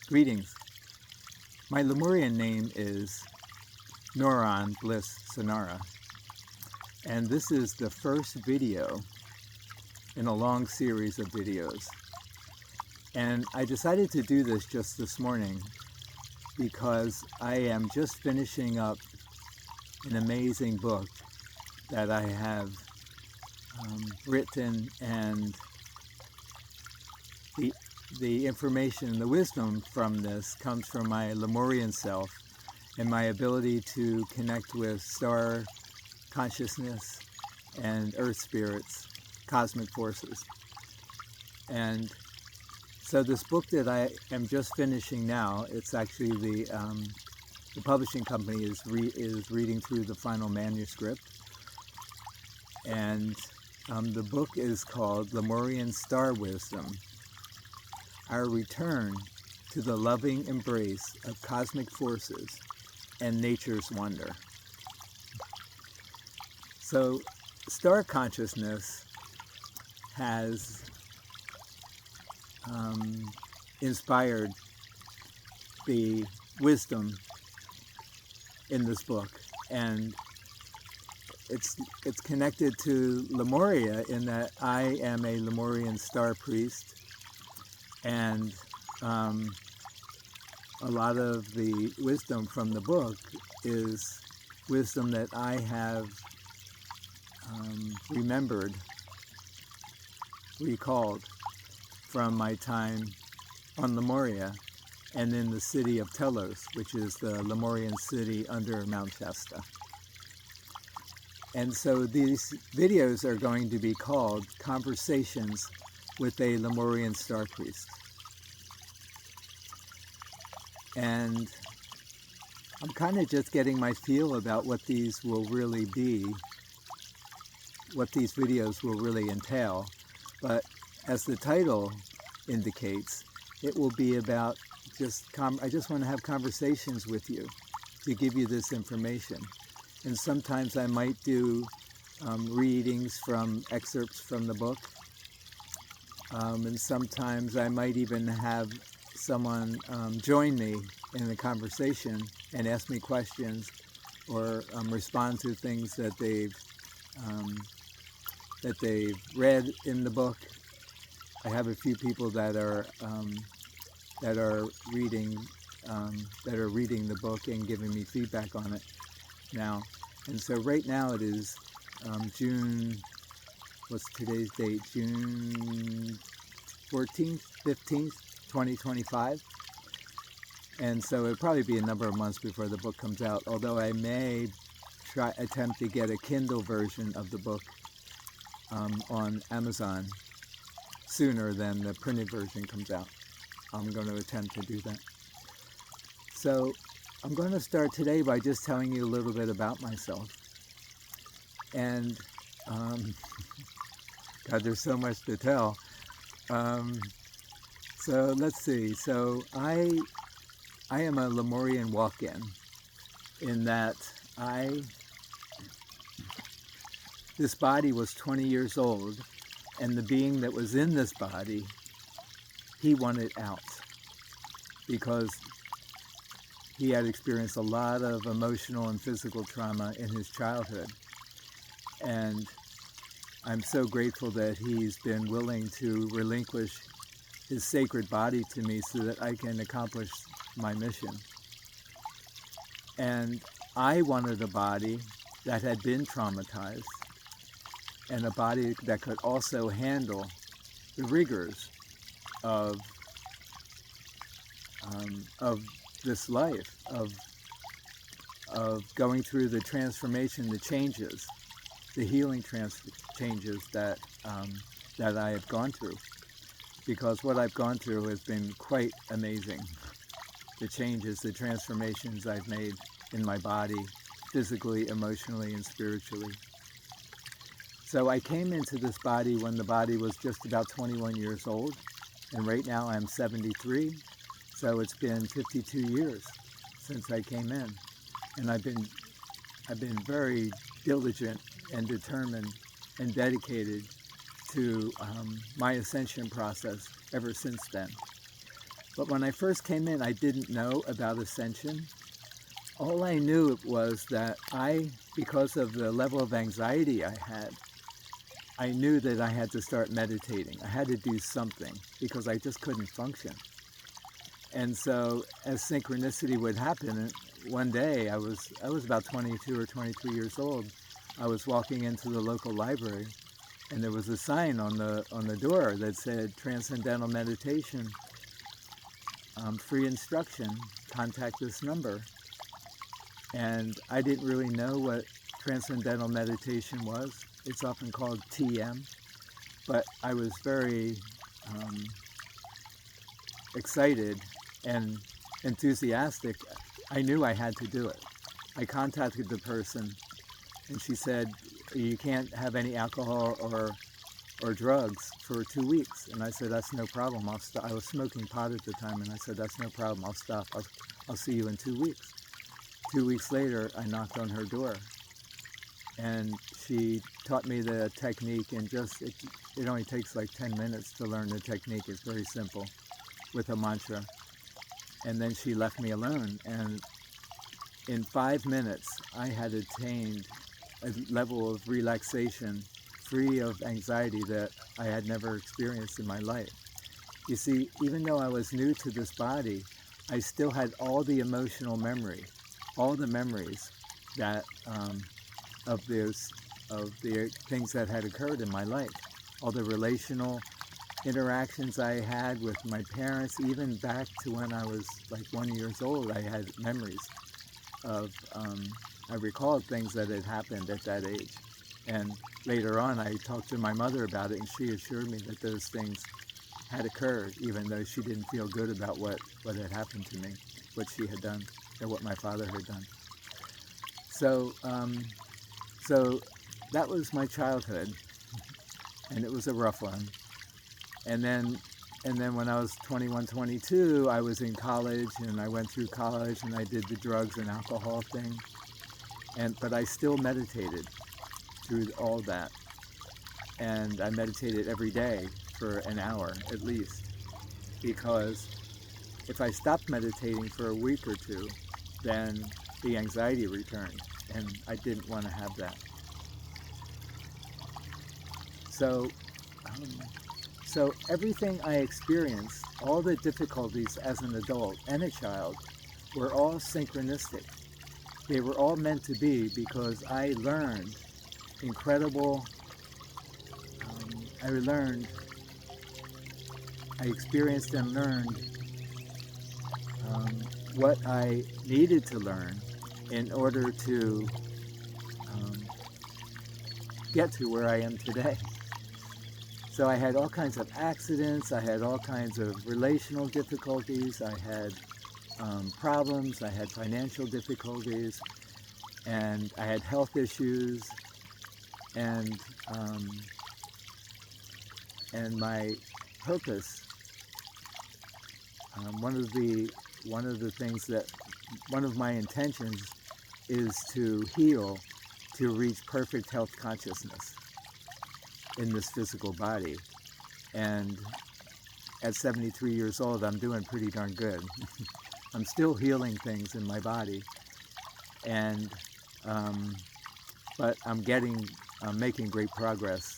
Greetings. My Lemurian name is Noron Bliss Sonara, and this is the first video in a long series of videos. And I decided to do this just this morning because I am just finishing up an amazing book that I have written, and the information, the wisdom from this comes from my Lemurian self and my ability to connect with star consciousness and earth spirits, cosmic forces. And so this book that I am just finishing now, it's actually the publishing company is reading through the final manuscript, and the book is called Lemurian Star Wisdom: Our Return to the Loving Embrace of Cosmic Forces and Nature's Wonder. So, star consciousness has inspired the wisdom in this book, and it's connected to Lemuria in that I am a Lemurian star priest, and a lot of the wisdom from the book is wisdom that I have recalled from my time on Lemuria and in the city of Telos, which is the Lemurian city under Mount Shasta. And so these videos are going to be called Conversations with a Lemurian Star Priest. And I'm kind of just getting my feel about what these will really be, what these videos will really entail. But as the title indicates, it will be about I just want to have conversations with you to give you this information. And sometimes I might do readings from excerpts from the book. And sometimes I might even have someone join me in the conversation and ask me questions, or respond to things that they've read in the book. I have a few people that are reading the book and giving me feedback on it now. And so right now it is June, what's today's date? June 14th, 15th, 2025. And so it'll probably be a number of months before the book comes out, although I may attempt to get a Kindle version of the book on Amazon sooner than the printed version comes out. I'm going to attempt to do that. So I'm going to start today by just telling you a little bit about myself. And God, there's so much to tell. So let's see. So I am a Lemurian walk-in, in that this body was 20 years old, and the being that was in this body, he wanted out because he had experienced a lot of emotional and physical trauma in his childhood. And I'm so grateful that he's been willing to relinquish his sacred body to me so that I can accomplish my mission. And I wanted a body that had been traumatized, and a body that could also handle the rigors of this life, of going through the transformation, the changes, the healing changes that I have gone through. Because what I've gone through has been quite amazing. The changes, the transformations I've made in my body, physically, emotionally, and spiritually. So I came into this body when the body was just about 21 years old, and right now I'm 73, so it's been 52 years since I came in. And I've been very diligent and determined and dedicated to my ascension process ever since then. But when I first came in, I didn't know about ascension. All I knew was that because of the level of anxiety I had, I knew that I had to start meditating. I had to do something because I just couldn't function. And so as synchronicity would happen, one day I was about 22 or 23 years old. I was walking into the local library, and there was a sign on the door that said Transcendental Meditation, free instruction, contact this number. And I didn't really know what Transcendental Meditation was. It's often called TM, but I was very excited and enthusiastic. I knew I had to do it. I contacted the person, and she said, you can't have any alcohol or drugs for 2 weeks. And I said, that's no problem. I'll stop. I was smoking pot at the time, and I said, that's no problem. I'll stop. I'll see you in 2 weeks. 2 weeks later, I knocked on her door, and she taught me the technique, and it only takes like 10 minutes to learn the technique. It's very simple, with a mantra. And then she left me alone, and in 5 minutes, I had attained a level of relaxation, free of anxiety that I had never experienced in my life. You see, even though I was new to this body, I still had all the emotional memory, all the memories that of the things that had occurred in my life, all the relational interactions I had with my parents, even back to when I was like 1 year old. I had memories of, I recalled things that had happened at that age. And later on, I talked to my mother about it, and she assured me that those things had occurred, even though she didn't feel good about what had happened to me, what she had done, or what my father had done. So, so that was my childhood, and it was a rough one. And then when I was 21, 22, I was in college, and I went through college, and I did the drugs and alcohol thing. But I still meditated through all that. And I meditated every day for an hour at least, because if I stopped meditating for a week or two, then the anxiety returned, and I didn't want to have that. So everything I experienced, all the difficulties as an adult and a child, were all synchronistic. They were all meant to be, because I learned incredible, I experienced and learned what I needed to learn in order to get to where I am today. So I had all kinds of accidents, I had all kinds of relational difficulties, I had problems, I had financial difficulties, and I had health issues, and my purpose, one of my intentions is to heal, to reach perfect health consciousness in this physical body. And at 73 years old, I'm doing pretty darn good. I'm still healing things in my body, and but I'm making great progress.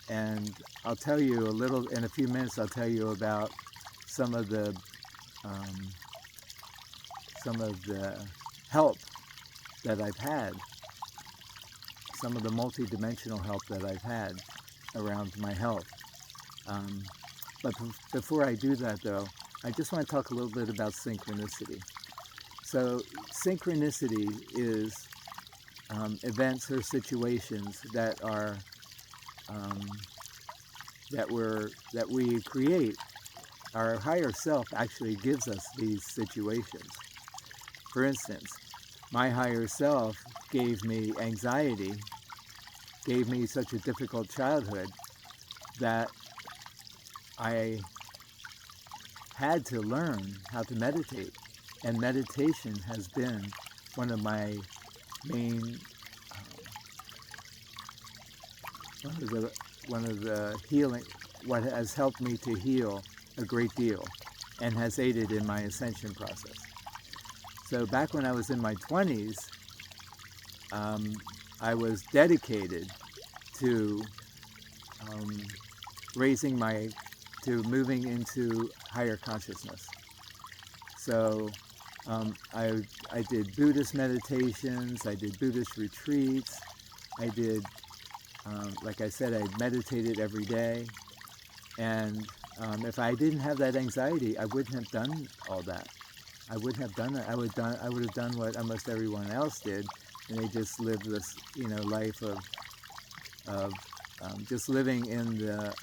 And I'll tell you in a few minutes, I'll tell you about some of the help that I've had, some of the multidimensional help that I've had around my health. But before I do that, though, I just want to talk a little bit about synchronicity. So synchronicity is events or situations that are that we create. Our higher self actually gives us these situations. For instance, my higher self gave me anxiety, gave me such a difficult childhood that I had to learn how to meditate. And meditation has been one of my main, one of the healing, what has helped me to heal a great deal and has aided in my ascension process. So back when I was in my 20s, I was dedicated to moving into higher consciousness. So I did Buddhist meditations, I did Buddhist retreats, I did, like I said, I meditated every day. And if I didn't have that anxiety, I wouldn't have done all that. I wouldn't have done it. I would have done what almost everyone else did, and they just lived this, life of just living in the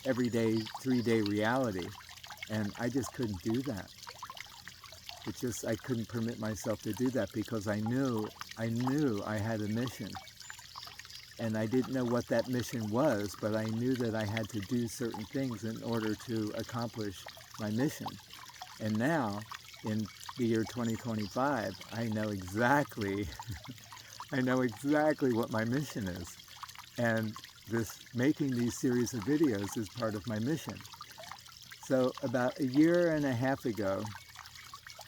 everyday 3-day reality. And I just couldn't do that. I couldn't permit myself to do that because I knew I had a mission. And I didn't know what that mission was, but I knew that I had to do certain things in order to accomplish my mission. And now, in the year 2025, I know exactly what my mission is. And making these series of videos is part of my mission. So about a year and a half ago,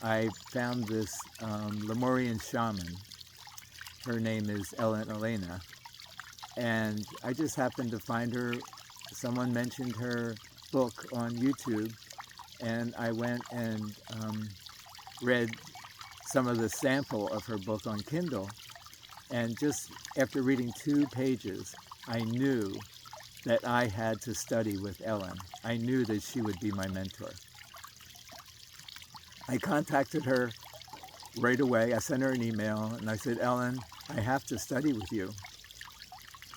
I found this Lemurian shaman. Her name is Elena. And I just happened to find her. Someone mentioned her book on YouTube, and I went and read some of the sample of her book on Kindle. And just after reading 2 pages, I knew that I had to study with Ellen. I knew that she would be my mentor. I contacted her right away. I sent her an email, and I said, Ellen, I have to study with you.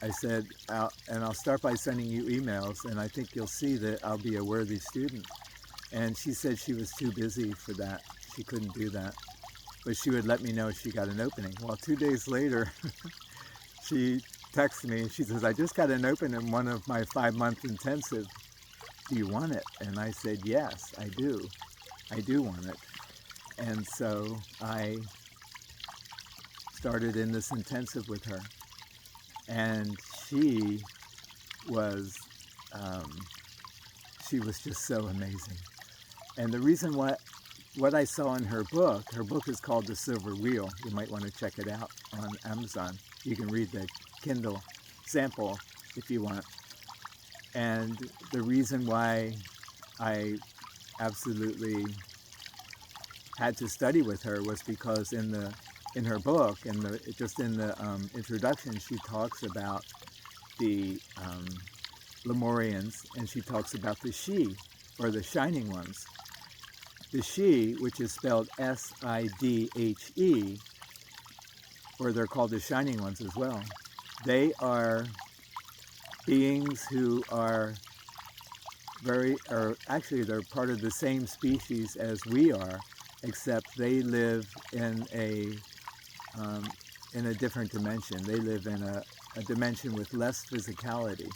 I said, I'll start by sending you emails, and I think you'll see that I'll be a worthy student. And she said she was too busy for that. She couldn't do that. But she would let me know if she got an opening. Well, 2 days later, she texted me, and she says, I just got an opening in one of my 5-month intensive. Do you want it? And I said, yes, I do. I do want it. And so I started in this intensive with her. And she was just so amazing. And the reason what I saw in her book is called The Silver Wheel. You might want to check it out on Amazon. You can read the Kindle sample if you want. And the reason why I absolutely had to study with her was because in her book, in the introduction, she talks about the Lemurians, and she talks about the She, or the Shining Ones. The She, which is spelled S-I-D-H-E, or they're called the Shining Ones as well. They are beings who are actually they're part of the same species as we are, except they live in a different dimension. They live in a dimension with less physicality.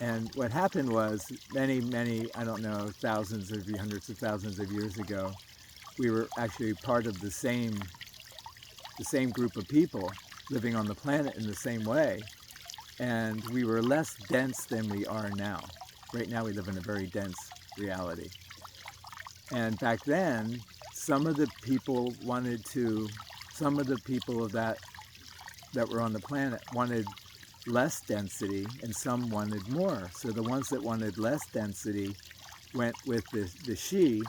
And what happened was many, I don't know, hundreds of thousands of years ago, we were actually part of the same group of people living on the planet in the same way. And we were less dense than we are now. Right now we live in a very dense reality. And back then, some of the people that were on the planet wanted less density, and some wanted more. So the ones that wanted less density went with the She,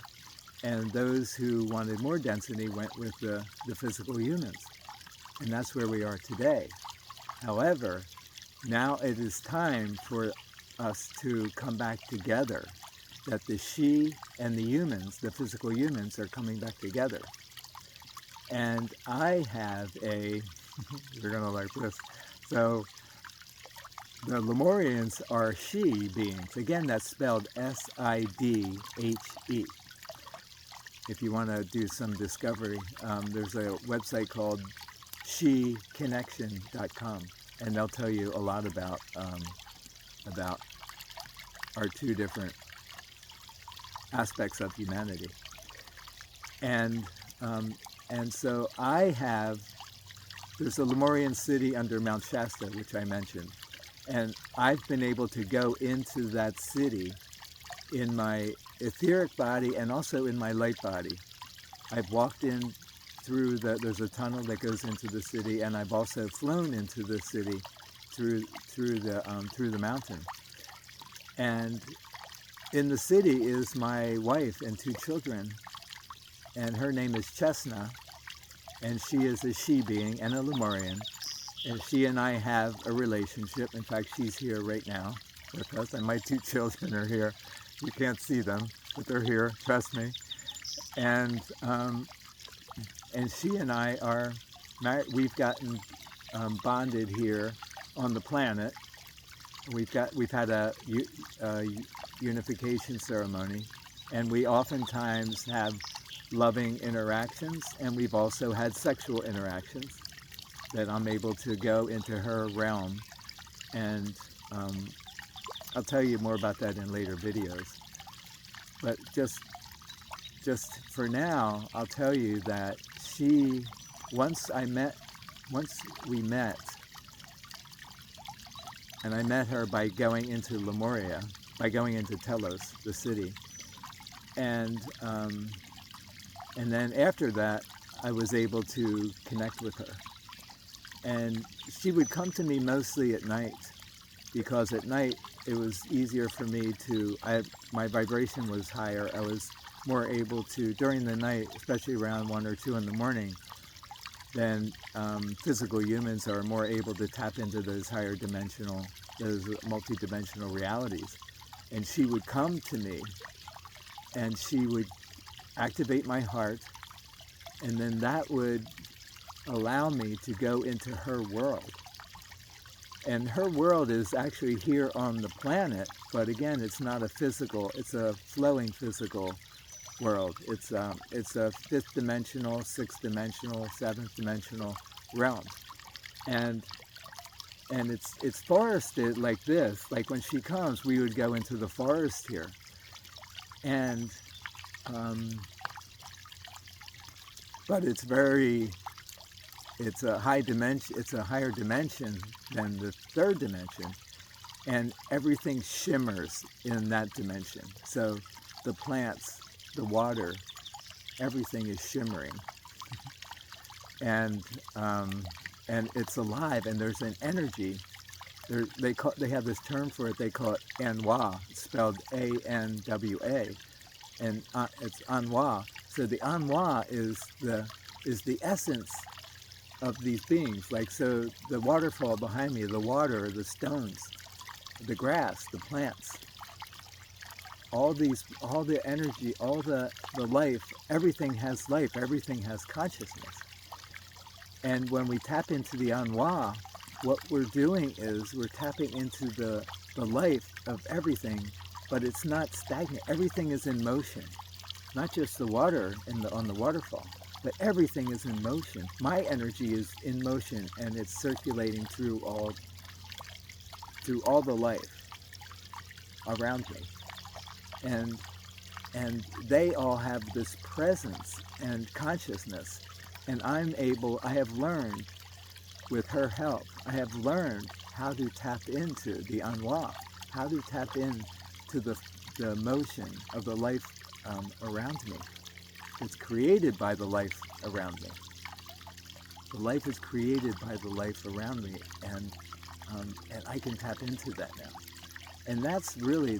and those who wanted more density went with the physical humans. And that's where we are today. However, now it is time for us to come back together, that the She and the humans, the physical humans, are coming back together. And I have you're going to like this. So the Lemurians are She beings. Again, that's spelled S-I-D-H-E. If you want to do some discovery, there's a website called sheconnection.com, and they'll tell you a lot about our 2 different aspects of humanity. And so there's a Lemurian city under Mount Shasta, which I mentioned, and I've been able to go into that city in my etheric body and also in my light body. I've walked in through there's a tunnel that goes into the city, and I've also flown into the city through the mountain. And in the city is my wife and 2 children, and her name is Chesna, and she is a she being and a Lemurian, and she and I have a relationship. In fact, she's here right now with us, and my 2 children are here. You can't see them, but they're here, trust me. And she and I are married. We've gotten bonded here on the planet. We've had a unification ceremony, and we oftentimes have loving interactions, and we've also had sexual interactions that I'm able to go into her realm, and I'll tell you more about that in later videos. But just for now, I'll tell you that once we met, and I met her by going into Lemuria, by going into Telos, the city, and then after that, I was able to connect with her. And she would come to me mostly at night, because at night it was easier for me to, my vibration was higher. I was more able to, during the night, especially around 1 or 2 in the morning, then physical humans are more able to tap into those higher dimensional, those multidimensional realities. And she would come to me, and she would activate my heart, and then that would allow me to go into her world. And her world is actually here on the planet, but again, it's not a physical, it's a flowing physical world. It's a 5th dimensional, 6th dimensional, 7th dimensional realm. And it's forested like this. Like when she comes, we would go into the forest here. And but it's a high dimension, it's a higher dimension than the 3rd dimension, and everything shimmers in that dimension. So the plants, the water, everything is shimmering, and it's alive, and there's an energy. They have this term for it. They call it Anwa. It's spelled A-N-W-A, and it's Anwa. So the Anwa is the essence of these beings. Like, so the waterfall behind me, the water, the stones, the grass, the plants, all the energy, all the life, everything has life, everything has consciousness. And when we tap into the Anwa, what we're doing is we're tapping into the life of everything, but it's not stagnant. Everything is in motion, not just the water on the waterfall, but everything is in motion. My energy is in motion, and it's circulating through all the life around me. And they all have this presence and consciousness, and I have learned, with her help, I have learned how to tap into the Anwa, how to tap into the motion of the life around me. It's created by the life around me. The life is created by the life around me, and I can tap into that now. And that's really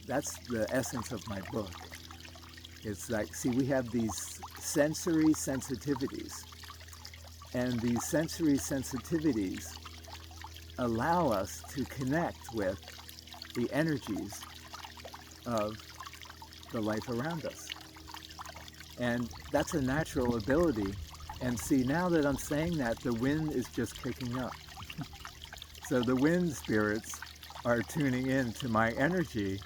that's the essence of my book. It's like, see, we have these sensory sensitivities, and these sensory sensitivities allow us to connect with the energies of the life around us. And that's a natural ability. And see, now that I'm saying that, the wind is just picking up. So the wind spirits are tuning in to my energy,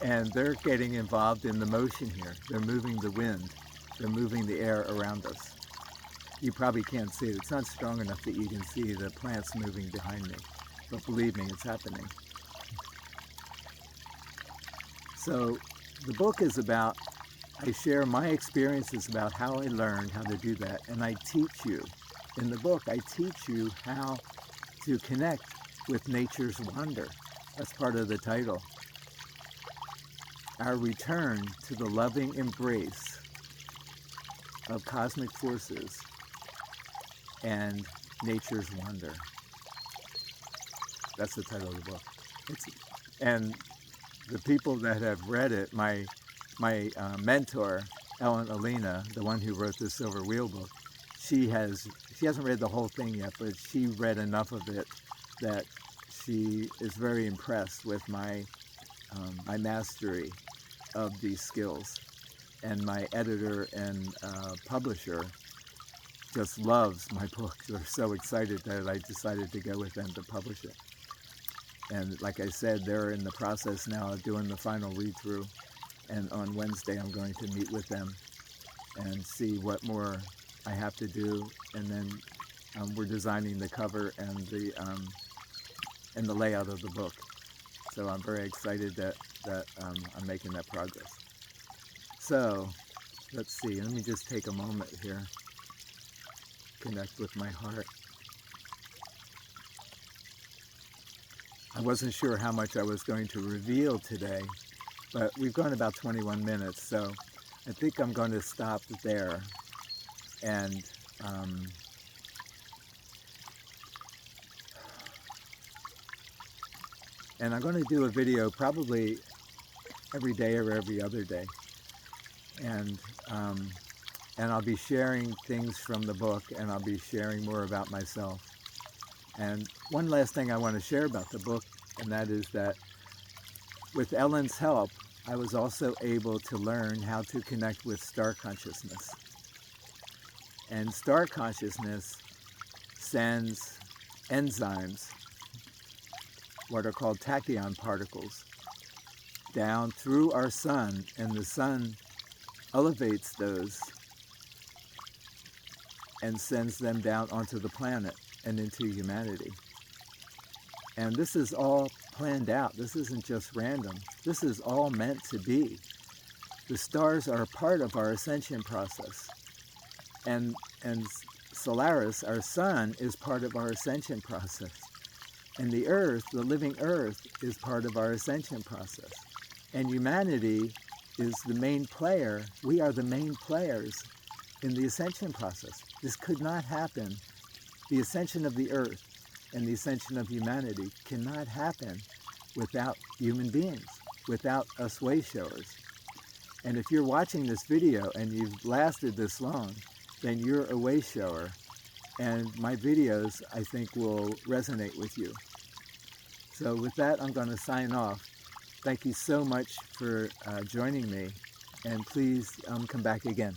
and they're getting involved in the motion here. They're moving the wind. They're moving the air around us. You probably can't see it. It's not strong enough that you can see the plants moving behind me. But believe me, it's happening. So the book is about, I share my experiences about how I learned how to do that. And I teach you, in the book, I teach you how to connect with nature's wonder. That's part of the title. our return to the loving embrace of cosmic forces and nature's wonder. That's the title of the book. And the people that have read it, my mentor, Ellen Alina, the one who wrote the Silver Wheel book, she hasn't read the whole thing yet, but she read enough of it that she is very impressed with my mastery of these skills. And my editor and publisher just loves my book. They're so excited that I decided to go with them to publish it. And like I said, they're in the process now of doing the final read-through. And on Wednesday, I'm going to meet with them and see what more I have to do. And then we're designing the cover and the layout of the book. So I'm very excited that I'm making that progress. So let's see. Let me just take a moment here. Connect with my heart. I wasn't sure how much I was going to reveal today, but we've gone about 21 minutes, so I think I'm going to stop there. And I'm going to do a video probably every day or every other day. And I'll be sharing things from the book, and I'll be sharing more about myself. And one last thing I want to share about the book, and that is that with Ellen's help, I was also able to learn how to connect with star consciousness. And star consciousness sends enzymes, what are called tachyon particles, down through our sun, and the sun elevates those and sends them down onto the planet and into humanity. And this is all planned out. This isn't just random. This is all meant to be. The stars are a part of our ascension process. And Solaris, our sun, is part of our ascension process. And the earth, the living earth, is part of our ascension process. And humanity is the main player. We are the main players in the ascension process. This could not happen. The ascension of the earth and the ascension of humanity cannot happen without human beings, without us way showers. And if you're watching this video and you've lasted this long, then you're a way shower. And my videos, I think, will resonate with you. So with that, I'm going to sign off. Thank you so much for joining me. And please come back again.